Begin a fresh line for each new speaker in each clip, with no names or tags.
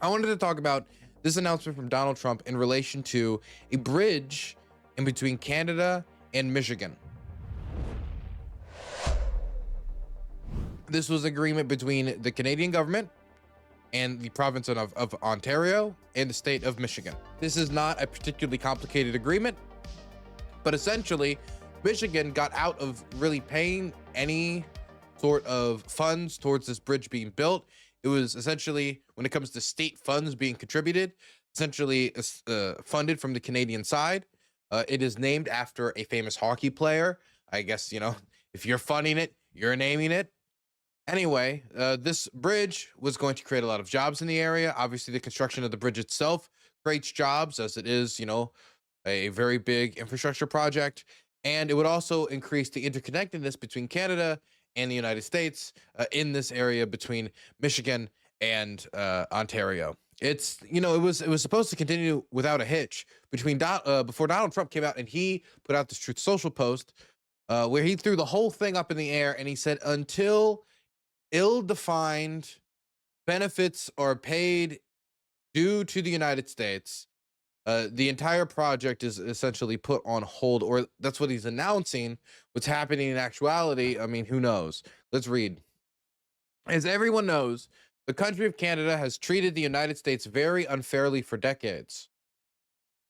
I wanted to talk about this announcement from Donald Trump in relation to a bridge in between Canada and Michigan. This was agreement between the Canadian government and the province of Ontario and the state of Michigan. This is not a particularly complicated agreement, but essentially, Michigan got out of really paying any sort of funds towards this bridge being built. It was essentially, when it comes to state funds being contributed, essentially funded from the Canadian side. It is named after a famous hockey player. I guess, if you're funding it, you're naming it. Anyway, this bridge was going to create a lot of jobs in the area. Obviously, the construction of the bridge itself creates jobs, as it is, a very big infrastructure project. And it would also increase the interconnectedness between Canada and the United States in this area between Michigan and Ontario. It was supposed to continue without a hitch before Donald Trump came out and he put out this Truth Social post where he threw the whole thing up in the air and he said, until ill-defined benefits are paid due to the United States, the entire project is essentially put on hold, or that's what he's announcing. What's happening in actuality, I mean, who knows? Let's read. As everyone knows, the country of Canada has treated the United States very unfairly for decades.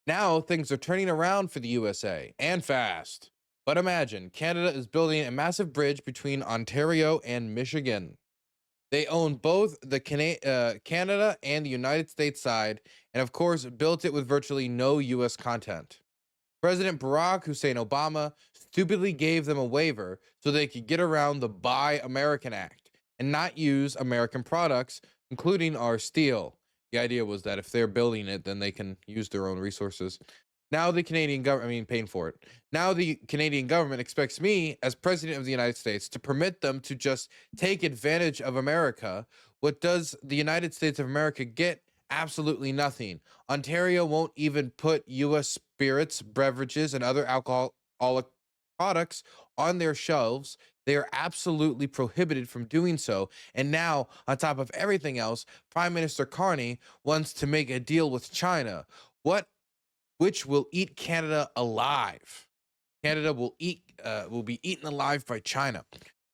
Now things are turning around for the USA, and fast. But imagine, Canada is building a massive bridge between Ontario and Michigan. They own both the Canada and the United States side, and of course, built it with virtually no U.S. content. President Barack Hussein Obama stupidly gave them a waiver so they could get around the Buy American Act and not use American products, including our steel. The idea was that if they're building it, then they can use their own resources. Now the Canadian government, paying for it. Now the Canadian government expects me, as president of the United States, to permit them to just take advantage of America. What does the United States of America get? Absolutely nothing. Ontario won't even put U.S. spirits, beverages, and other alcoholic products on their shelves. They are absolutely prohibited from doing so. And now, on top of everything else, Prime Minister Carney wants to make a deal with China. Which will eat Canada alive. Canada will be eaten alive by China.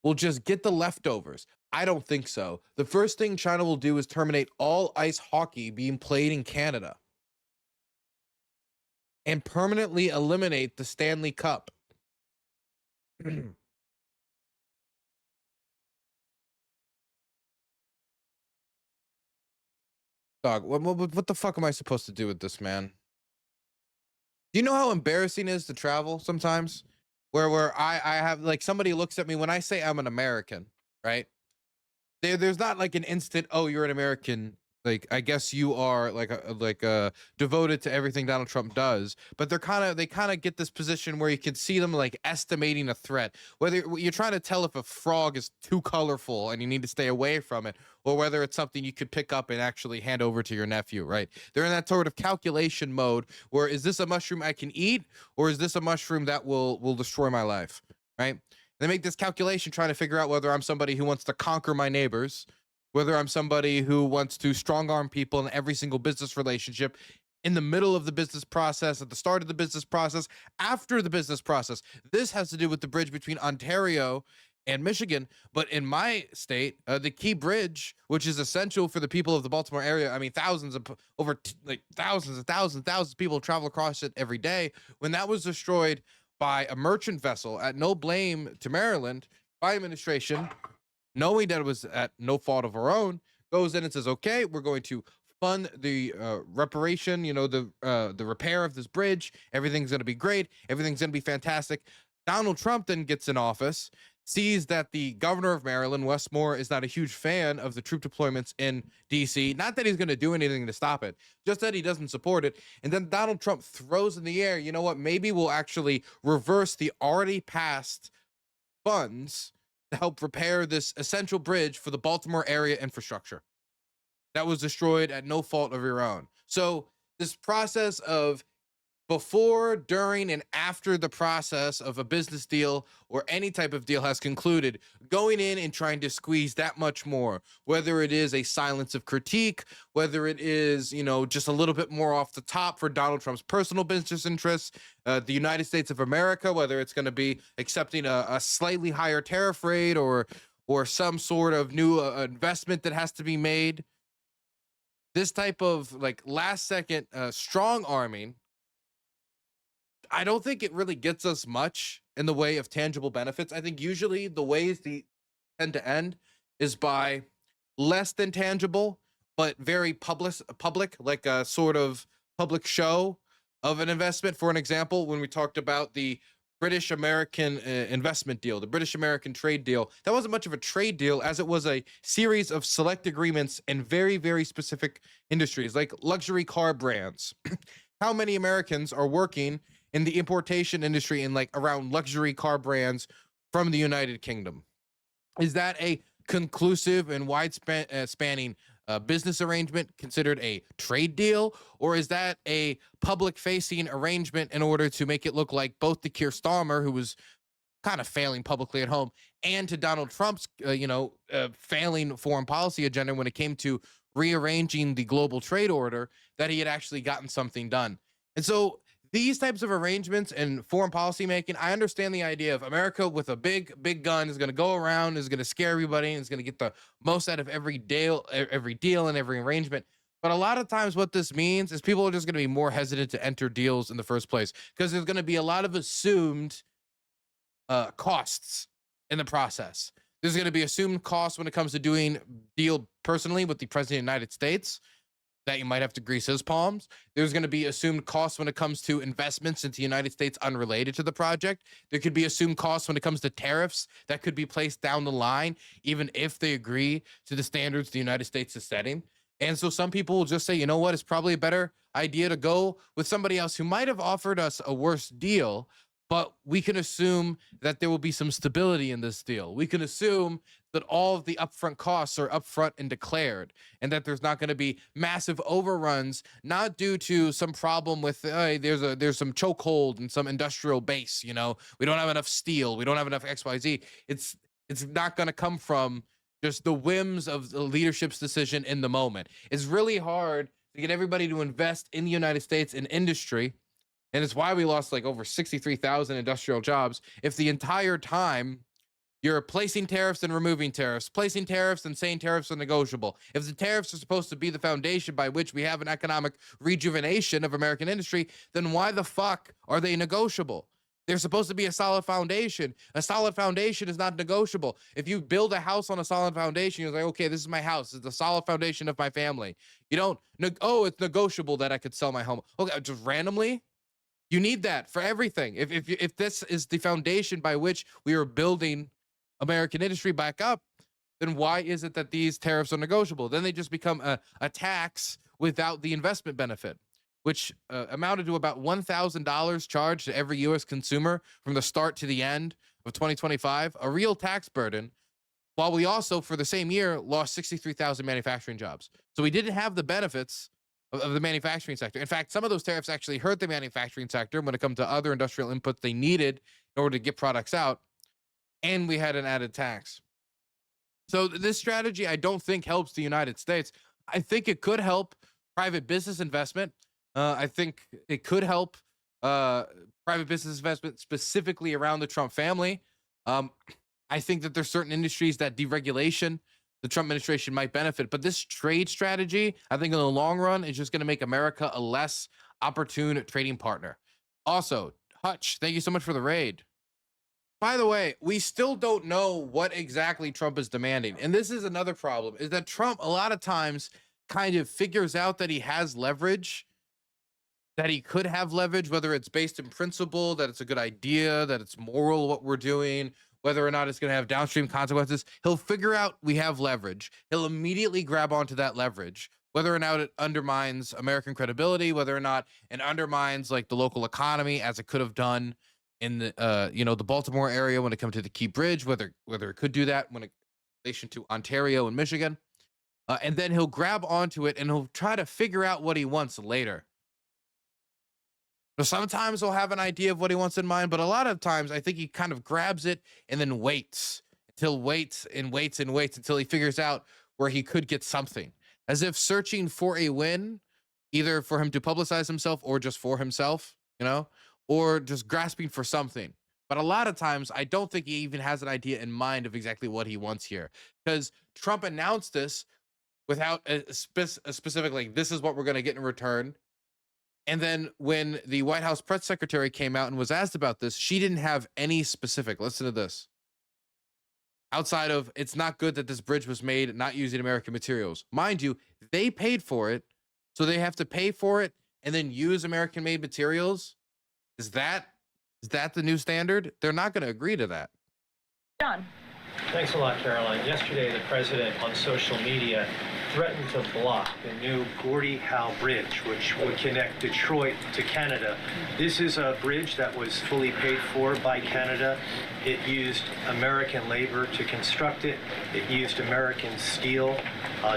We'll just get the leftovers. I don't think so. The first thing China will do is terminate all ice hockey being played in Canada and permanently eliminate the Stanley Cup. Dog, what the fuck am I supposed to do with this, man? Do you know how embarrassing it is to travel sometimes? Where I have, like, somebody looks at me when I say I'm an American, right? There's not like an instant, oh, you're an American. Like, I guess you are devoted to everything Donald Trump does, but they kind of get this position where you can see them like estimating a threat. Whether you're trying to tell if a frog is too colorful and you need to stay away from it, or whether it's something you could pick up and actually hand over to your nephew, right? They're in that sort of calculation mode where, is this a mushroom I can eat, or is this a mushroom that will destroy my life, right? They make this calculation trying to figure out whether I'm somebody who wants to conquer my neighbors, whether I'm somebody who wants to strong arm people in every single business relationship, in the middle of the business process, at the start of the business process, after the business process. This has to do with the bridge between Ontario and Michigan. But in my state, the key bridge, which is essential for the people of the Baltimore area, thousands of thousands of people travel across it every day. When that was destroyed by a merchant vessel, at no blame to Maryland, by administration, knowing that it was at no fault of our own, goes in and says, okay, we're going to fund the reparation, the repair of this bridge. Everything's going to be great. Everything's going to be fantastic. Donald Trump then gets in office, sees that the governor of Maryland, Wes Moore, is not a huge fan of the troop deployments in D.C. Not that he's going to do anything to stop it, just that he doesn't support it. And then Donald Trump throws in the air, you know what, maybe we'll actually reverse the already passed funds to help repair this essential bridge for the Baltimore area infrastructure that was destroyed at no fault of your own. So this process of before, during, and after the process of a business deal or any type of deal has concluded, going in and trying to squeeze that much more, whether it is a silence of critique, whether it is, just a little bit more off the top for Donald Trump's personal business interests, the United States of America, whether it's going to be accepting a slightly higher tariff rate or some sort of new investment that has to be made. This type of like last second strong arming, I don't think it really gets us much in the way of tangible benefits. I think usually the ways the tend to end is by less than tangible, but very public, like a sort of public show of an investment. For an example, when we talked about the British American investment deal, the British American trade deal, that wasn't much of a trade deal as it was a series of select agreements in very, very specific industries like luxury car brands. How many Americans are working in the importation industry in like around luxury car brands from the United Kingdom? Is that a conclusive and wide spanning business arrangement considered a trade deal, or is that a public facing arrangement in order to make it look like both to Keir Starmer, who was kind of failing publicly at home, and to Donald Trump's, failing foreign policy agenda when it came to rearranging the global trade order, that he had actually gotten something done? And so these types of arrangements and foreign policy making, I understand the idea of America with a big gun is going to go around, is going to scare everybody, and is going to get the most out of every deal and every arrangement. But a lot of times, what this means is people are just going to be more hesitant to enter deals in the first place because there's going to be a lot of assumed costs in the process. There's going to be assumed costs when it comes to doing deal personally with the president of the United States, that you might have to grease his palms. There's going to be assumed costs when it comes to investments into the United States unrelated to the project. There could be assumed costs when it comes to tariffs that could be placed down the line, even if they agree to the standards the United States is setting. And so some people will just say, you know what, it's probably a better idea to go with somebody else who might have offered us a worse deal, but we can assume that there will be some stability in this deal. We can assume that all of the upfront costs are upfront and declared, and that there's not going to be massive overruns, not due to some problem with there's some chokehold and some industrial base. We don't have enough steel, we don't have enough XYZ. It's not going to come from just the whims of the leadership's decision in the moment. It's really hard to get everybody to invest in the United States in industry, and it's why we lost like over 63,000 industrial jobs. If the entire time you're placing tariffs and removing tariffs, placing tariffs and saying tariffs are negotiable. If the tariffs are supposed to be the foundation by which we have an economic rejuvenation of American industry, then why the fuck are they negotiable? They're supposed to be a solid foundation. A solid foundation is not negotiable. If you build a house on a solid foundation, you're like, okay, this is my house. It's the solid foundation of my family. You don't, it's negotiable that I could sell my home. Okay, just randomly? You need that for everything. If this is the foundation by which we are building American industry back up, then why is it that these tariffs are negotiable? Then they just become a tax without the investment benefit, which amounted to about $1,000 charged to every U.S. consumer from the start to the end of 2025, a real tax burden, while we also, for the same year, lost 63,000 manufacturing jobs. So we didn't have the benefits of the manufacturing sector. In fact, some of those tariffs actually hurt the manufacturing sector when it comes to other industrial inputs they needed in order to get products out. And we had an added tax. So this strategy, I don't think helps the United States. I think it could help private business investment. I think it could help private business investment specifically around the Trump family. I think that there's certain industries that deregulation the Trump administration might benefit. But this trade strategy, I think in the long run, is just going to make America a less opportune trading partner. Also, Hutch, thank you so much for the raid. By the way, we still don't know what exactly Trump is demanding. And this is another problem, is that Trump a lot of times kind of figures out that he has leverage, that he could have leverage, whether it's based in principle, that it's a good idea, that it's moral what we're doing, whether or not it's going to have downstream consequences. He'll figure out we have leverage. He'll immediately grab onto that leverage, whether or not it undermines American credibility, whether or not it undermines like the local economy, as it could have done in the the Baltimore area when it comes to the Key Bridge, whether it could do that when in relation to Ontario and Michigan, and then he'll grab onto it and he'll try to figure out what he wants later. So sometimes he'll have an idea of what he wants in mind, but a lot of times I think he kind of grabs it and then waits and waits until he figures out where he could get something, as if searching for a win, either for him to publicize himself or just for himself, or just grasping for something. But a lot of times, I don't think he even has an idea in mind of exactly what he wants here, because Trump announced this without a specific, like, this is what we're going to get in return. And then when the White House press secretary came out and was asked about this, she didn't have any specific. Listen to this. Outside of, it's not good that this bridge was made not using American materials. Mind you, they paid for it, so they have to pay for it and then use American made materials. Is that the new standard? They're not going to agree to that.
John.
Thanks a lot, Caroline. Yesterday, the president on social media threatened to block the new Gordie Howe Bridge, which would connect Detroit to Canada. This is a bridge that was fully paid for by Canada. It used American labor to construct it. It used American steel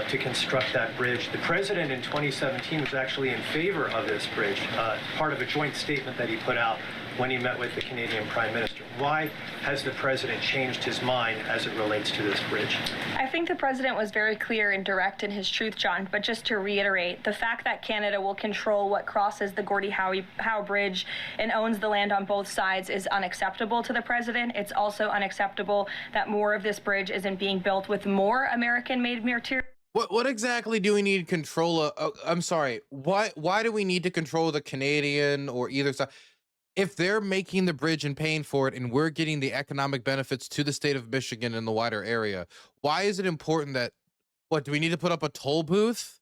to construct that bridge. The president in 2017 was actually in favor of this bridge, part of a joint statement that he put out when he met with the Canadian Prime Minister. Why has the president changed his mind as it relates to this bridge?
I think the president was very clear and direct in his truth, John, but just to reiterate, the fact that Canada will control what crosses the Gordie Howe Bridge and owns the land on both sides is unacceptable to the president. It's also unacceptable that more of this bridge isn't being built with more American-made material.
What exactly do we need control of? I'm sorry. Why do we need to control the Canadian or either side? If they're making the bridge and paying for it and we're getting the economic benefits to the state of Michigan and the wider area, why is it important that, do we need to put up a toll booth?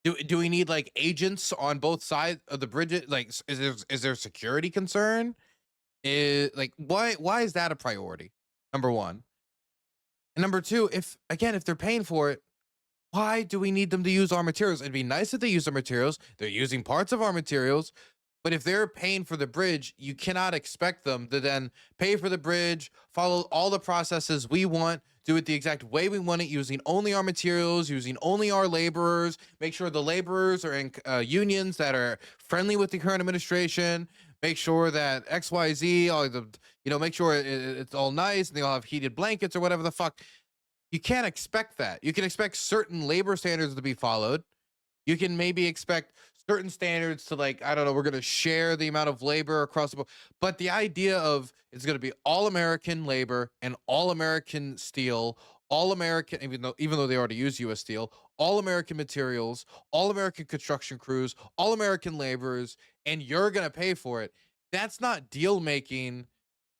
Do we need like agents on both sides of the bridge? Like, is there a security concern? Why is that a priority? Number one. And number two, if they're paying for it, why do we need them to use our materials? It'd be nice if they use our materials. They're using parts of our materials. But if they're paying for the bridge, you cannot expect them to then pay for the bridge, follow all the processes we want, do it the exact way we want it, using only our materials, using only our laborers, make sure the laborers are in unions that are friendly with the current administration, make sure that XYZ, make sure it's all nice and they all have heated blankets or whatever the fuck. You can't expect that. You can expect certain labor standards to be followed. You can maybe expect certain standards to, like, I don't know, we're going to share the amount of labor across the board. But the idea of it's going to be all American labor and all American steel, all American, even though they already use US steel, all American materials, all American construction crews, all American laborers, and you're going to pay for it. That's not deal making.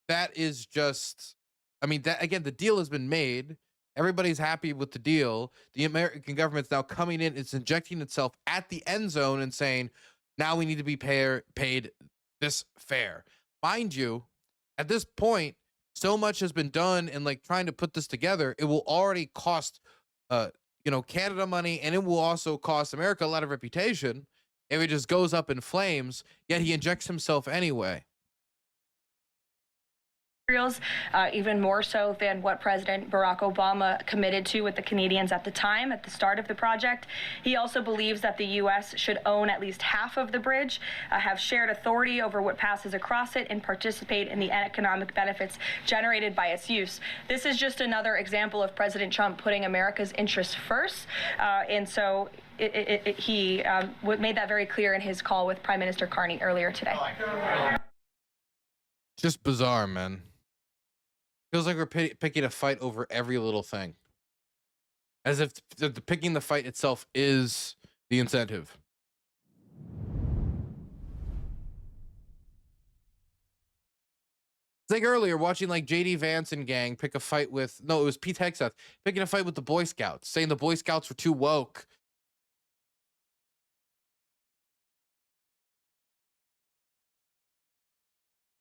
That is just, the deal has been made. Everybody's happy with the deal. The American government's now coming in. It's injecting itself at the end zone and saying, now we need to be paid this fair. Mind you, at this point, so much has been done in like trying to put this together. It will already cost, Canada money, and it will also cost America a lot of reputation if it just goes up in flames. Yet he injects himself anyway.
Even more so than what President Barack Obama committed to with the Canadians at the time, at the start of the project. He also believes that the U.S. should own at least half of the bridge, have shared authority over what passes across it, and participate in the economic benefits generated by its use. This is just another example of President Trump putting America's interests first, and so he made that very clear in his call with Prime Minister Carney earlier today.
Just bizarre, man. Feels like we're picking a fight over every little thing. As if the picking the fight itself is the incentive. It's like earlier watching like JD Vance and gang pick a fight with, it was Pete Hegseth picking a fight with the Boy Scouts, saying the Boy Scouts were too woke